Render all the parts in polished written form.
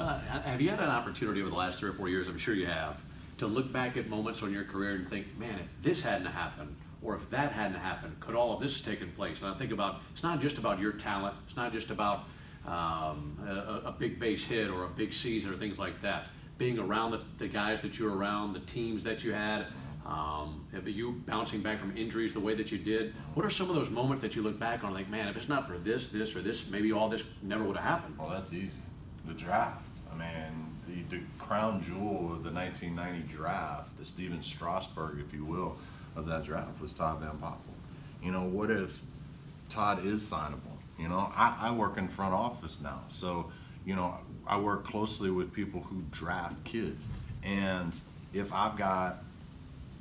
Have you had an opportunity over the last 3 or 4 years, I'm sure you have, to look back at moments on your career and think, man, if this hadn't happened, or if that hadn't happened, could all of this have taken place? And I think about, it's not just about your talent, it's not just about a big base hit or a big season or things like that. Being around the guys that you were around, the teams that you had, you bouncing back from injuries the way that you did. What are some of those moments that you look back on, like, man, if it's not for this, or this, maybe all this never would have happened? Well, that's easy. The draft. I mean, the crown jewel of the 1990 draft, the Steven Strasburg, if you will, of that draft was Todd Van Poppel. You know, what if Todd is signable? You know, I work in front office now, so, you know, I work closely with people who draft kids. And if I've got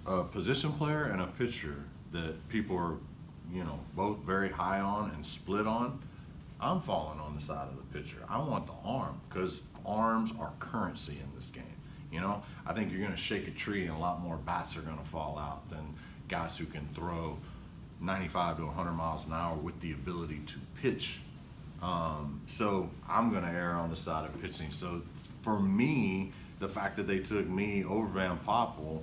a position player and a pitcher that people are, you know, both very high on and split on, I'm falling on the side of the pitcher. I want the arm, because arms are currency in this game. You know, I think you're going to shake a tree and a lot more bats are going to fall out than guys who can throw 95 to 100 miles an hour with the ability to pitch. So I'm going to err on the side of pitching. So for me, the fact that they took me over Van Poppel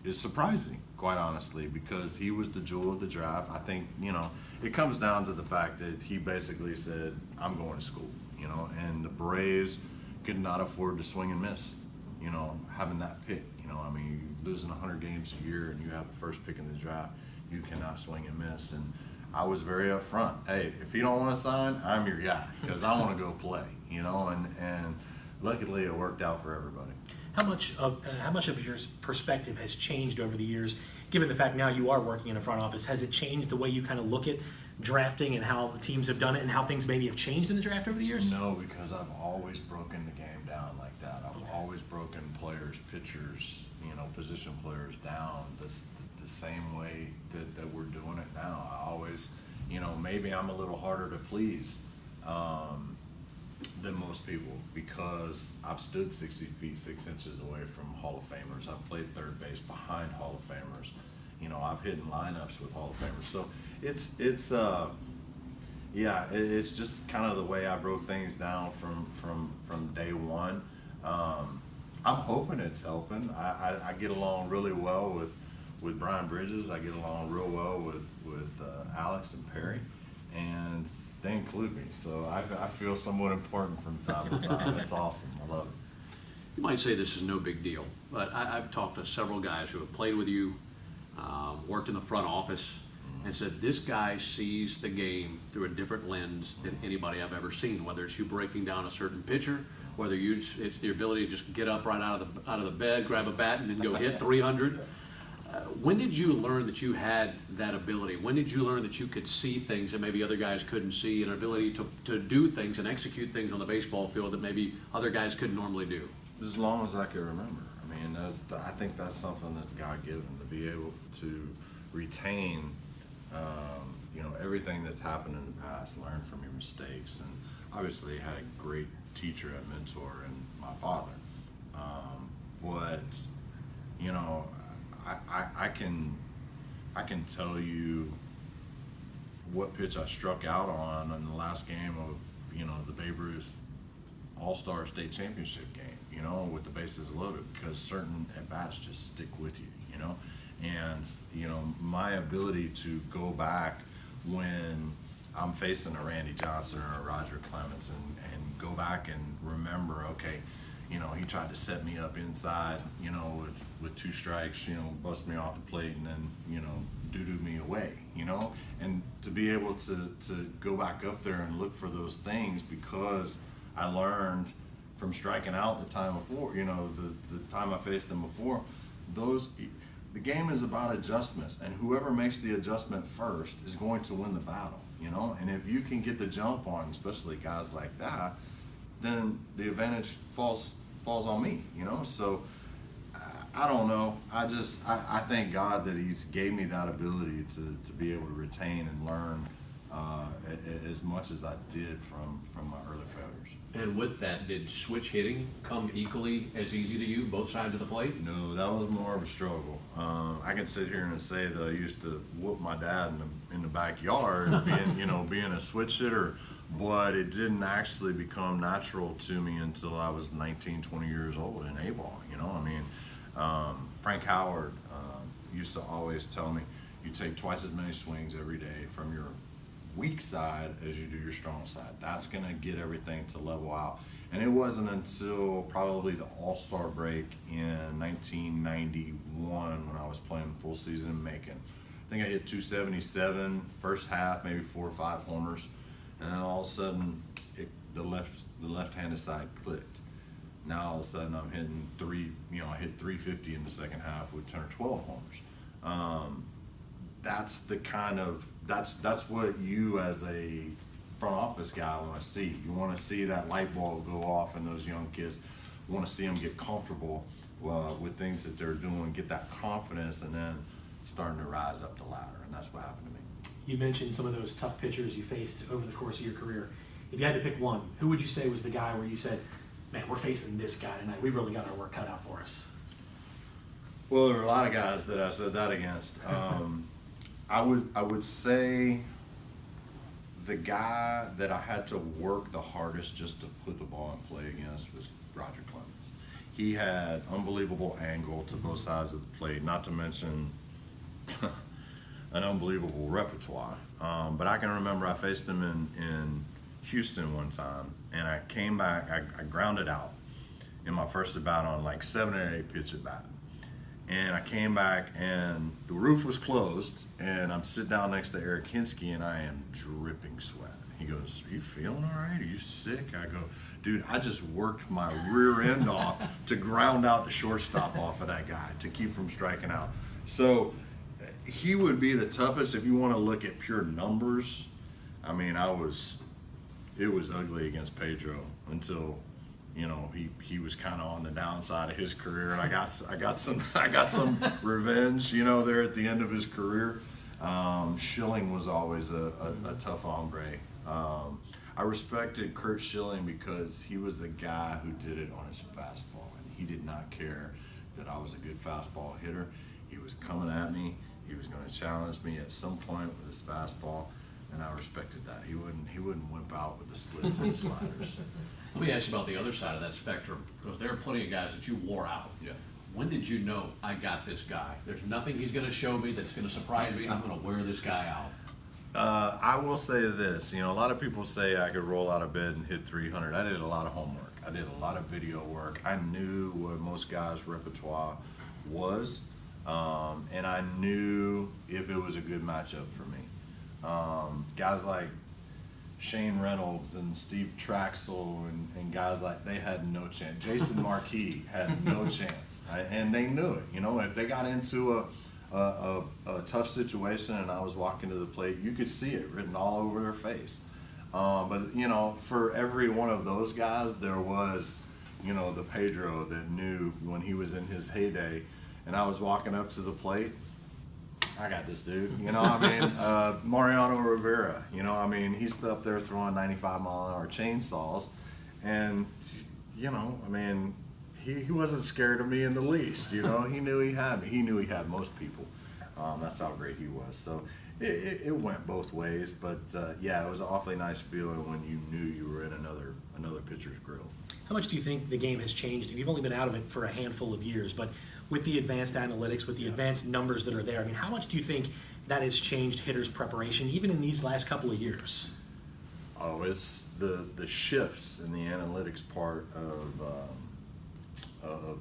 is surprising, quite honestly, because he was the jewel of the draft. I think, you know, it comes down to the fact that he basically said, I'm going to school, you know, and the Braves could not afford to swing and miss, you know, having that pick. You know, I mean, you're losing 100 games a year and you have the first pick in the draft, you cannot swing and miss. And I was very upfront. Hey, if you don't want to sign, I'm your guy, because I want to go play, you know, and luckily it worked out for everybody. How much of your perspective has changed over the years, given the fact now you are working in a front office? Has it changed the way you kind of look at drafting and how the teams have done it and how things maybe have changed in the draft over the years? No, because I've always broken the game down like that. I've always broken players, pitchers, you know, position players down the same way that we're doing it now. I always, you know, maybe I'm a little harder to please than most people, because I've stood 60 feet 6 inches away from Hall of Famers. I've played third base behind Hall of Famers. You know, I've hit in lineups with Hall of Famers. So it's just kind of the way I broke things down from day one. I'm hoping it's helping. I get along really well with Brian Bridges. I get along real well with Alex and Perry, and they include me, so I feel somewhat important from time to time. It's awesome. I love it. You might say this is no big deal, but I've talked to several guys who have played with you, worked in the front office, and said this guy sees the game through a different lens than anybody I've ever seen. Whether it's you breaking down a certain pitcher, whether it's the ability to just get up right out of the bed, grab a bat, and then go hit 300. When did you learn that you had that ability? When did you learn that you could see things that maybe other guys couldn't see, and an ability to do things and execute things on the baseball field that maybe other guys couldn't normally do? As long as I can remember. I mean, I think that's something that's God-given, to be able to retain, you know, everything that's happened in the past, learn from your mistakes, and obviously had a great teacher and mentor in my father. But you know, I can tell you what pitch I struck out on in the last game of, you know, the Babe Ruth All-Star State Championship game, you know, with the bases loaded, because certain at-bats just stick with you, you know. And, you know, my ability to go back when I'm facing a Randy Johnson or a Roger Clemens and go back and remember, okay, you know, he tried to set me up inside, you know, with 2 strikes, you know, bust me off the plate and then, you know, doo-doo me away, you know? And to be able to go back up there and look for those things, because I learned from striking out the time before, you know, the time I faced them before, the game is about adjustments, and whoever makes the adjustment first is going to win the battle, you know? And if you can get the jump on, especially guys like that, then the advantage falls on me, you know? So I don't know. I thank God that He gave me that ability to be able to retain and learn as much as I did from my early failures. And with that, did switch hitting come equally as easy to you, both sides of the plate? No, that was more of a struggle. I can sit here and say that I used to whoop my dad in the backyard, being a switch hitter. but it didn't actually become natural to me until I was 19, 20 years old in A-ball. Frank Howard used to always tell me, you take twice as many swings every day from your weak side as you do your strong side. That's going to get everything to level out. And it wasn't until probably the All-Star break in 1991 when I was playing full season in Macon. I think I hit 277 first half, maybe 4 or 5 homers, and then all of a sudden the left-handed side clicked. Now all of a sudden I'm hitting I hit 350 in the second half with 10 or 12 homers. That's what you as a front office guy want to see. You want to see that light bulb go off in those young kids. You want to see them get comfortable with things that they're doing, get that confidence, and then starting to rise up the ladder. And that's what happened to me. You mentioned some of those tough pitchers you faced over the course of your career. If you had to pick one, who would you say was the guy where you said, man, we're facing this guy tonight. We really got our work cut out for us? Well, there were a lot of guys that I said that against. I would say the guy that I had to work the hardest just to put the ball in play against was Roger Clemens. He had unbelievable angle to both sides of the plate, not to mention an unbelievable repertoire. But I can remember I faced him in Houston one time, and I came back, I grounded out in my first at bat on like 7 or 8 pitch at bat. And I came back and the roof was closed, and I'm sitting down next to Eric Hinsky, and I am dripping sweat. He goes, are you feeling all right? Are you sick? I go, dude, I just worked my rear end off to ground out the shortstop off of that guy to keep from striking out. So he would be the toughest if you want to look at pure numbers. I mean, it was ugly against Pedro until he was kind of on the downside of his career, and I got some revenge, there at the end of his career. Schilling was always a tough hombre. I respected Kurt Schilling because he was a guy who did it on his fastball, and he did not care that I was a good fastball hitter. He was coming at me. He was going to challenge me at some point with his fastball, and I respected that. He wouldn't whip out with the splits and sliders. Let me ask you about the other side of that spectrum, because there are plenty of guys that you wore out. Yeah. When did you know, I got this guy? There's nothing he's going to show me that's going to surprise me. I'm going to wear this guy out. I will say this. A lot of people say I could roll out of bed and hit 300. I did a lot of homework. I did a lot of video work. I knew what most guys' repertoire was, and I knew if it was a good matchup for me. Guys like Shane Reynolds and Steve Traxel and guys like, they had no chance. Jason Marquis had no chance, and they knew it. If they got into a tough situation and I was walking to the plate, you could see it written all over their face. But for every one of those guys, there was the Pedro that knew when he was in his heyday, and I was walking up to the plate, I got this dude, Mariano Rivera, he's up there throwing 95-mile-an-hour chainsaws, and, he wasn't scared of me in the least, he knew he had me. He knew he had most people. That's how great he was. So it went both ways, but it was an awfully nice feeling when you knew you were in another pitcher's grill. How much do you think the game has changed? You've only been out of it for a handful of years, but with the advanced analytics, with the advanced numbers that are there, how much do you think that has changed hitters' preparation, even in these last couple of years? Oh, it's the shifts in the analytics part of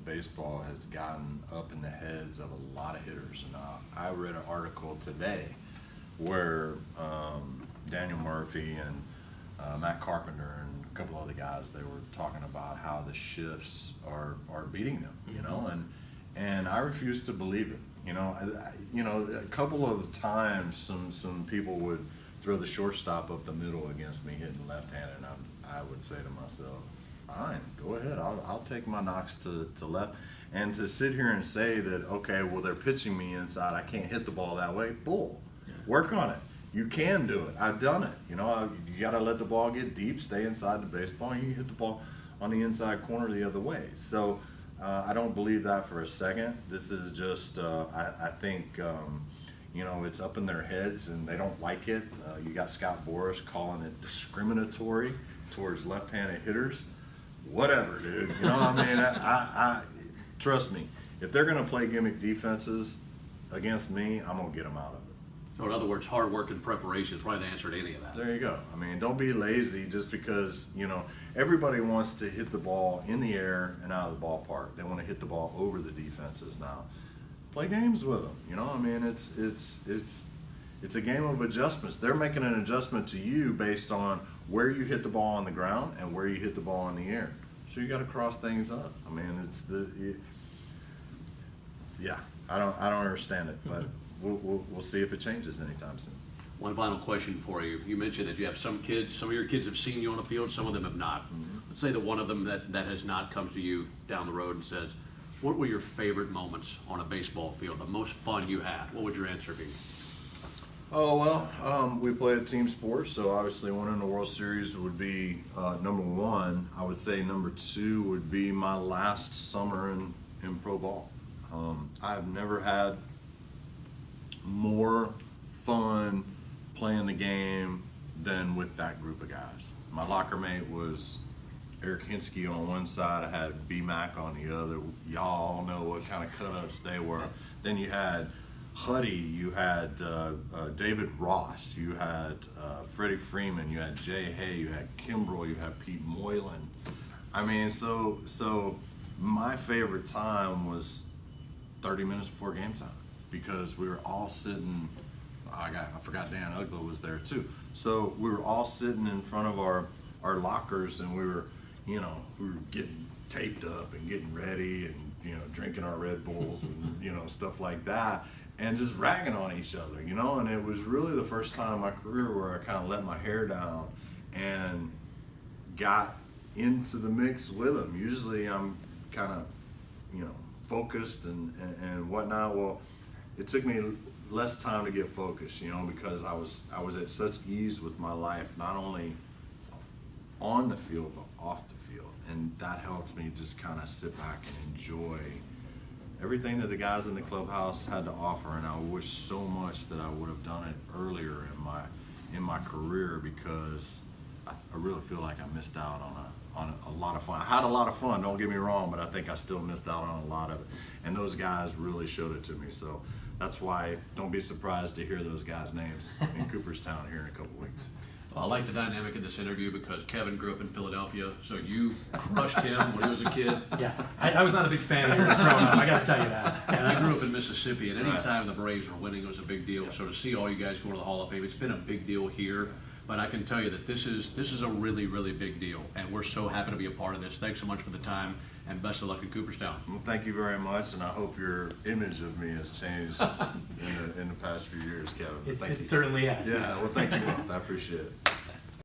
baseball has gotten up in the heads of a lot of hitters. And I read an article today where Daniel Murphy and Matt Carpenter and a couple other guys, they were talking about how the shifts are beating them, and I refuse to believe it. A couple of times some people would throw the shortstop up the middle against me hitting left-handed, and I would say to myself, fine, go ahead, I'll take my knocks to left. And to sit here and say that, okay, well, they're pitching me inside, I can't hit the ball that way, bull. Yeah. Work on it. You can do it. I've done it. You got to let the ball get deep, stay inside the baseball, and you hit the ball on the inside corner the other way. So I don't believe that for a second. This is just, I think, you know, it's up in their heads and they don't like it. You got Scott Boras calling it discriminatory towards left-handed hitters. Whatever, dude. You know what I mean? I trust me. If they're going to play gimmick defenses against me, I'm going to get them out of it. So in other words, hard work and preparation is probably the answer to any of that. There you go. I mean, don't be lazy just because, you know, everybody wants to hit the ball in the air and out of the ballpark. They want to hit the ball over the defenses now. Play games with them. You know, I mean, it's a game of adjustments. They're making an adjustment to you based on where you hit the ball on the ground and where you hit the ball in the air. So you got to cross things up. I mean, I don't understand it, but we'll see if it changes anytime soon. One final question for you. You mentioned that you have some kids, some of your kids have seen you on the field, some of them have not. Mm-hmm. Let's say that one of them that has not comes to you down the road and says, what were your favorite moments on a baseball field, the most fun you had? What would your answer be? Oh, well, we play a team sport, so obviously winning the World Series would be number one. I would say number two would be my last summer in pro ball. I've never had more fun playing the game than with that group of guys. My locker mate was Eric Hinsky on one side, I had B-Mac on the other. Y'all know what kind of cut-ups they were. Then you had Huddy, you had David Ross, you had Freddie Freeman, you had Jay Hay, you had Kimbrel, you had Pete Moylan. I mean, so my favorite time was 30 minutes before game time because we were all sitting. I forgot Dan Ugla was there too. So we were all sitting in front of our lockers and we were getting taped up and getting ready and, you know, drinking our Red Bulls and, you know, stuff like that and just ragging on each other, you know, and it was really the first time in my career where I kind of let my hair down and got into the mix with them. Usually I'm kind of, you know, focused and whatnot. Well, it took me less time to get focused, you know, because I was at such ease with my life, not only on the field but off the field, and that helped me just kind of sit back and enjoy everything that the guys in the clubhouse had to offer. And I wish so much that I would have done it earlier in my career because I really feel like I missed out on a lot of fun. I had a lot of fun, don't get me wrong, but I think I still missed out on a lot of it. And those guys really showed it to me. So that's why don't be surprised to hear those guys' names in Cooperstown here in a couple weeks. Well, I like the dynamic of this interview because Kevin grew up in Philadelphia, so you crushed him when he was a kid. Yeah, I was not a big fan of yours growing up, I gotta tell you that. And I grew up in Mississippi, and any Right. time the Braves were winning, it was a big deal. So to see all you guys go to the Hall of Fame, it's been a big deal here. But I can tell you that this is a really, really big deal, and we're so happy to be a part of this. Thanks so much for the time, and best of luck in Cooperstown. Well, thank you very much, and I hope your image of me has changed in the past few years, Kevin. But thank It you. certainly has. Yeah, well, thank you both. I appreciate it.